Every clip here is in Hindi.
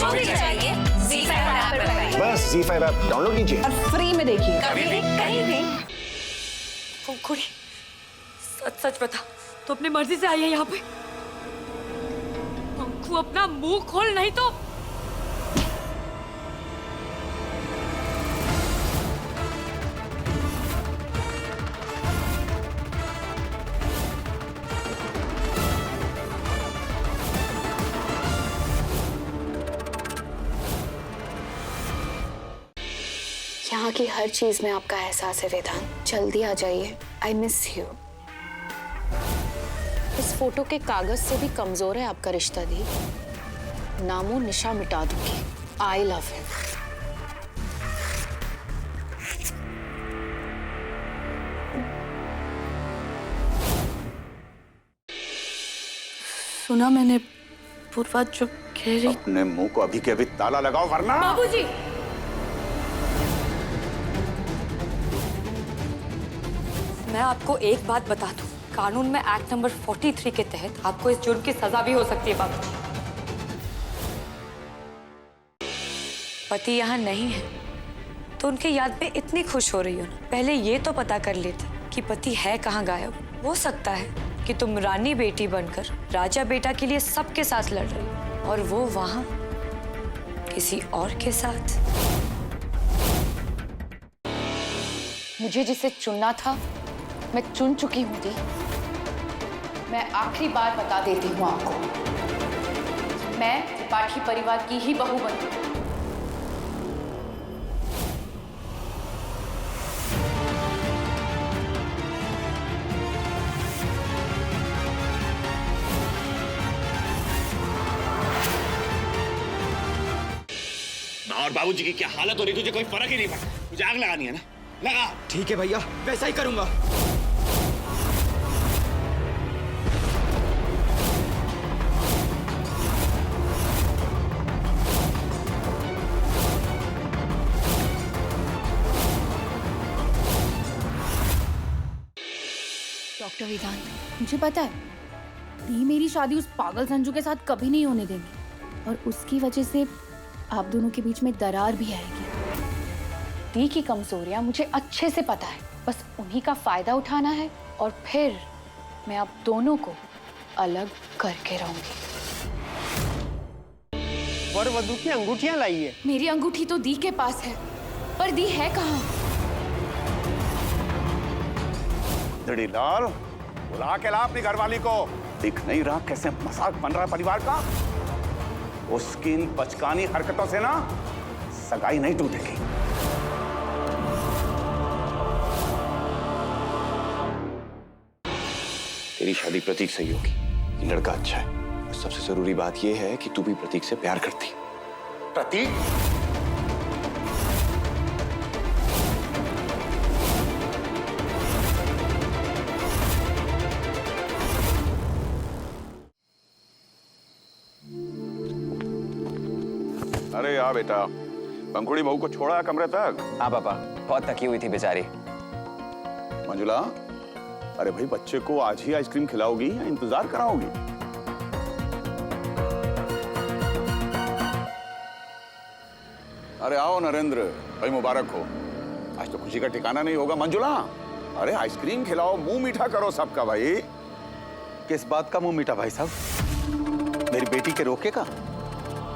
जो भी चाहिए ZEE5 ऐप पर पाइए। बस ZEE5 ऐप डाउनलोड कीजिए और फ्री में देखिए। कभी भी कहीं भी। पंखुड़ी, सच सच बता, तो अपनी मर्जी से आई है यहाँ पे? पंखु, अपना मुंह खोल, नहीं तो यहाँ की हर चीज में आपका एहसास है वेदांत। जल्दी आ जाइए, आई मिस यू। इस फोटो के कागज से भी कमजोर है आपका रिश्ता दी। नामो निशा मिटा दूंगी। I love him. सुना मैंने पूर्वा जो कह रही। अपने मुंह को अभी के अभी ताला लगाओ वरना। बाबूजी, मैं आपको एक बात बता दूं, कानून में एक्ट नंबर 43 के तहत आपको इस जुर्म की सजा भी हो सकती है बाबूजी। पति यहाँ नहीं है तो उनके याद में इतनी खुश हो रही हो ना, पहले ये तो पता कर लेते कि पति है कहाँ गायब। हो सकता है कि तुम रानी बेटी बनकर राजा बेटा के लिए सबके साथ लड़ रही हो और वो वहां किसी और के साथ। मुझे जिसे चुनना था मैं चुन चुकी हूँ दी। मैं आखिरी बार बता देती हूँ आपको, मैं त्रिपाठी परिवार की ही बहू बनूंगी। और बाबूजी की क्या हालत हो रही, तुझे कोई फर्क ही नहीं पड़ता। मुझे आग लगानी है ना, लगा। ठीक है भैया, वैसा ही करूंगा। डॉक्टर वेदांत, मुझे पता है दी मेरी शादी उस पागल संजू के साथ कभी नहीं होने देंगी और उसकी वजह से आप दोनों के बीच में दरार भी आएगी। दी की कमजोरियां मुझे अच्छे से पता है, बस उन्हीं का फायदा उठाना है और फिर मैं आप दोनों को अलग करके रहूंगी। वर वधू की अंगूठियां लाई है। मेरी अंगूठी तो दी के पास है, पर दी है कहाँ? लाल, बुला के ला अपनी घरवाली को। दिख नहीं रहा कैसे मजाक बन रहा है परिवार का? उसकी इन बचकानी हरकतों से ना सगाई नहीं टूटेगी। तेरी शादी प्रतीक से ही होगी। ये लड़का अच्छा है और सबसे जरूरी बात यह है कि तू भी प्रतीक से प्यार करती है। प्रतीक? अरे यार बेटा, पंखुड़ी बहू को छोड़ा कमरे तक? हाँ पापा, बहुत थकी हुई थी बेचारी। मंजुला, अरे भाई बच्चे को आज ही आइसक्रीम खिलाओगी या इंतजार कराओगी? अरे आओ नरेंद्र भाई, मुबारक हो। आज तो खुशी का ठिकाना नहीं होगा। मंजुला, अरे आइसक्रीम खिलाओ, मुंह मीठा करो सबका भाई। किस बात का मुंह मीठा भाई साहब? मेरी बेटी के रोके का,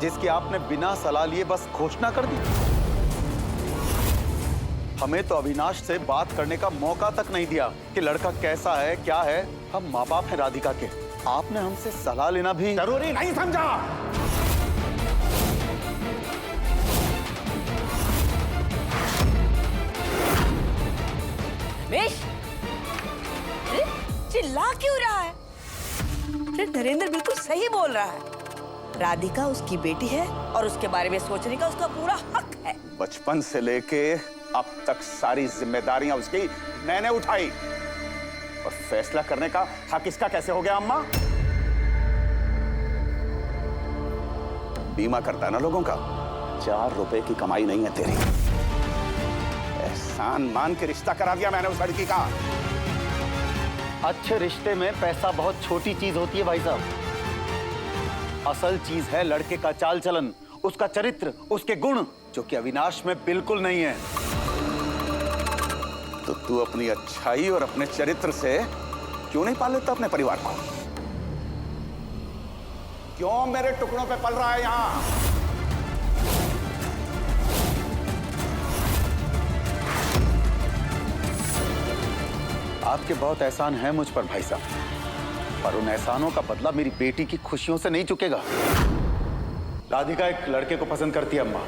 जिसकी आपने बिना सलाह लिए बस घोषणा कर दी। हमें तो अविनाश से बात करने का मौका तक नहीं दिया कि लड़का कैसा है, क्या है। हम माँ बाप हैं राधिका के, आपने हमसे सलाह लेना भी जरूरी नहीं समझा। रमेश, चिल्ला क्यों रहा है? नरेंद्र बिल्कुल सही बोल रहा है। राधिका उसकी बेटी है और उसके बारे में सोचने का उसका पूरा हक है। बचपन से लेके अब तक सारी जिम्मेदारियां उसकी मैंने उठाई और फैसला करने का हक इसका कैसे हो गया? अम्मा बीमा करता है ना लोगों का। 4 रुपए की कमाई नहीं है तेरी। एहसान मान के रिश्ता करा दिया मैंने उस लड़की का। अच्छे रिश्ते में पैसा बहुत छोटी चीज होती है भाई साहब। असल चीज है लड़के का चाल चलन उसका चरित्र, उसके गुण, जो कि अविनाश में बिल्कुल नहीं है। तो तू अपनी अच्छाई और अपने चरित्र से क्यों नहीं पाल लेता अपने परिवार को? क्यों मेरे टुकड़ों पे पल रहा है यहां? आपके बहुत एहसान है मुझ पर भाई साहब, पर उन एहसानों का बदला मेरी बेटी की खुशियों से नहीं चुकेगा। राधिका एक लड़के को पसंद करती है अम्मा।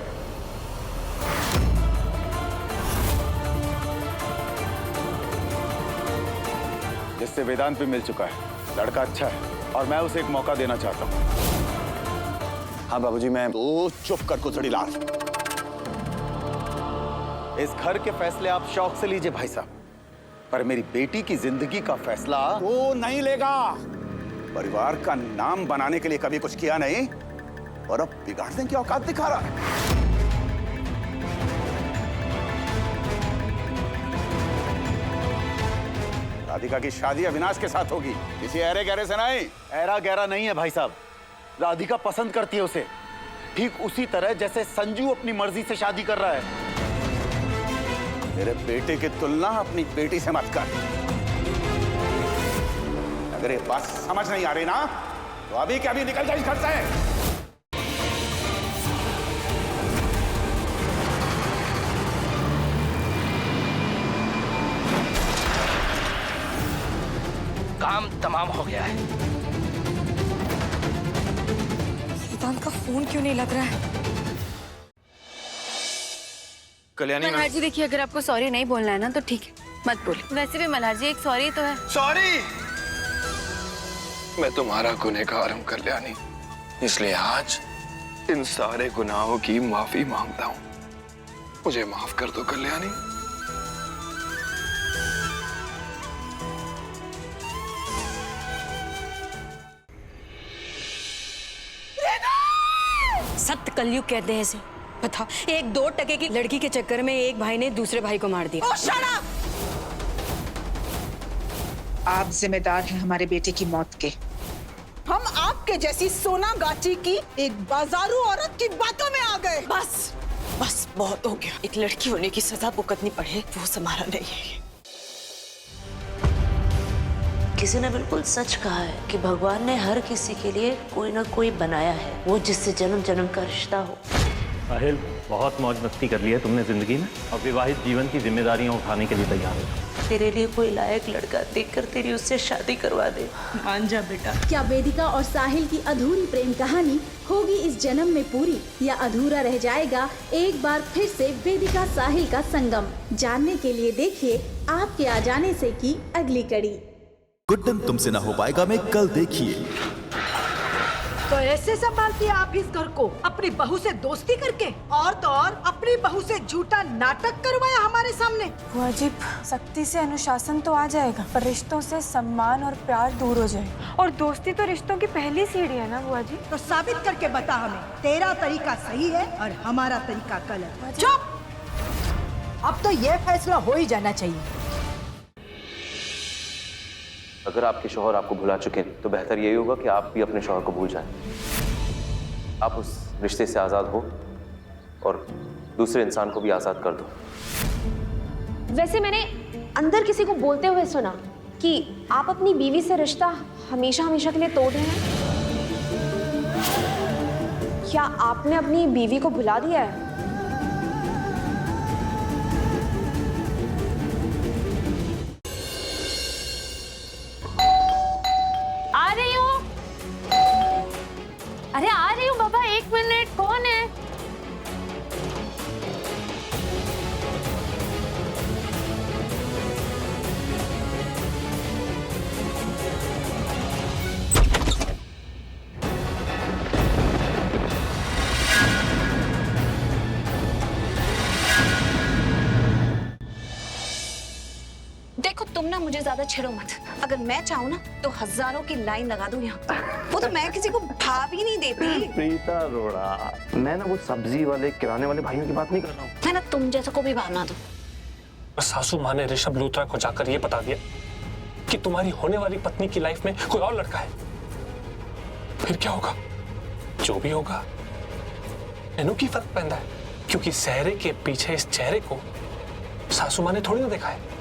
जिससे वेदांत भी मिल चुका है। लड़का अच्छा है और मैं उसे एक मौका देना चाहता हूं। हाँ बाबूजी, मैं तो चुप कर कुचड़ी लाल। इस घर के फैसले आप शौक से लीजिए भाई साहब, पर मेरी बेटी की जिंदगी का फैसला वो नहीं लेगा। परिवार का नाम बनाने के लिए कभी कुछ किया नहीं और अब बिगाड़ने की औकात दिखा रहा है। राधिका की शादी अविनाश के साथ होगी, किसी ऐरे गहरे से नहीं। ऐरा गहरा नहीं है भाई साहब। राधिका पसंद करती है उसे, ठीक उसी तरह जैसे संजू अपनी मर्जी से शादी कर रहा है। मेरे बेटे की तुलना अपनी बेटी से मत कर। अगर ये बात समझ नहीं आ रही ना, तो अभी के अभी निकल जा इस घर से। काम तमाम हो गया है। वेदांत का फोन क्यों नहीं लग रहा है? कल्याणी मल्हार जी देखिए, अगर आपको सॉरी नहीं बोलना है ना तो ठीक है, मत बोलिए। वैसे भी मल्हार जी एक सॉरी तो है। सॉरी। मैं तुम्हारा गुनहगार हूँ कल्याणी, इसलिए आज इन सारे गुनाहों की माफी मांगता हूँ। मुझे माफ कर दो कल्याणी। सत्य कलयुग कहते हैं इसे। बता, एक 2 टके की लड़की के चक्कर में एक भाई ने दूसरे भाई को मार दिया। आप जिम्मेदार हैं हमारे बेटे की मौत के। हम आपके जैसी सोना गाची की एक बाजारू औरत की बातों में आ गए। बस बस बहुत हो गया। एक लड़की होने की सजा भुगतनी पड़े वो समारा नहीं है। किसी ने बिल्कुल सच कहा है कि भगवान ने हर किसी के लिए कोई ना कोई बनाया है, वो जिससे जन्म जन्म का रिश्ता हो। साहिल, बहुत मौज मस्ती कर ली है तुमने जिंदगी में। अब विवाहित जीवन की जिम्मेदारियां उठाने के लिए तैयार हो। तेरे लिए कोई लायक लड़का देखकर तेरी उससे शादी करवा दे। मान जा बेटा। क्या वेदिका और साहिल की अधूरी प्रेम कहानी होगी इस जन्म में पूरी, या अधूरा रह जाएगा एक बार फिर से वेदिका साहिल का संगम? जानने के लिए देखिए आपके आ जाने से की अगली कड़ी। गुड्डन तुमसे ना हो पाएगा में कल देखिए। तो ऐसे संभालती है आप इस घर को, अपनी बहू से दोस्ती करके, और तो और अपनी बहू से झूठा नाटक करवाया हमारे सामने। बुआ जी, सख्ती से अनुशासन तो आ जाएगा, पर रिश्तों से सम्मान और प्यार दूर हो जाएगा। और दोस्ती तो रिश्तों की पहली सीढ़ी है ना बुआ जी। तो साबित करके बता हमें, तेरा तरीका सही है और हमारा तरीका गलत। चुप! अब तो ये फैसला हो ही जाना चाहिए। अगर आपके शौहर आपको भुला चुके हैं तो बेहतर यही होगा कि आप भी अपने शौहर को भूल जाएं। आप उस रिश्ते से आज़ाद हो और दूसरे इंसान को भी आज़ाद कर दो। वैसे मैंने अंदर किसी को बोलते हुए सुना कि आप अपनी बीवी से रिश्ता हमेशा हमेशा के लिए तोड़ रहे हैं। क्या आपने अपनी बीवी को भुला दिया है? आ रही हूँ। अरे आ रही हूँ बाबा, 1 मिनट। कौन है? देखो तुम ना मुझे ज्यादा छेड़ो मत। अगर मैं चाहूँ ना तो हजारों की लाइन लगा दूं यहाँ। वो तो मैं किसी को भाव ही नहीं देती। प्रीता रोड़ा, मैं ना वो सब्जी वाले किराने वाले भाइयों की बात नहीं कर रहा हूँ। मैं ना तुम जैसा को भी भावना दूं। सासू माँ ने ऋषभ लूथरा को जाकर ये बता दिया कि तुम्हारी होने वाली पत्नी की लाइफ में कोई और लड़का है, फिर क्या होगा? जो भी होगा इन्हों की फर्क पैदा है, क्योंकि सहरे के पीछे इस चेहरे को सासू माँ ने थोड़ी ना देखा है।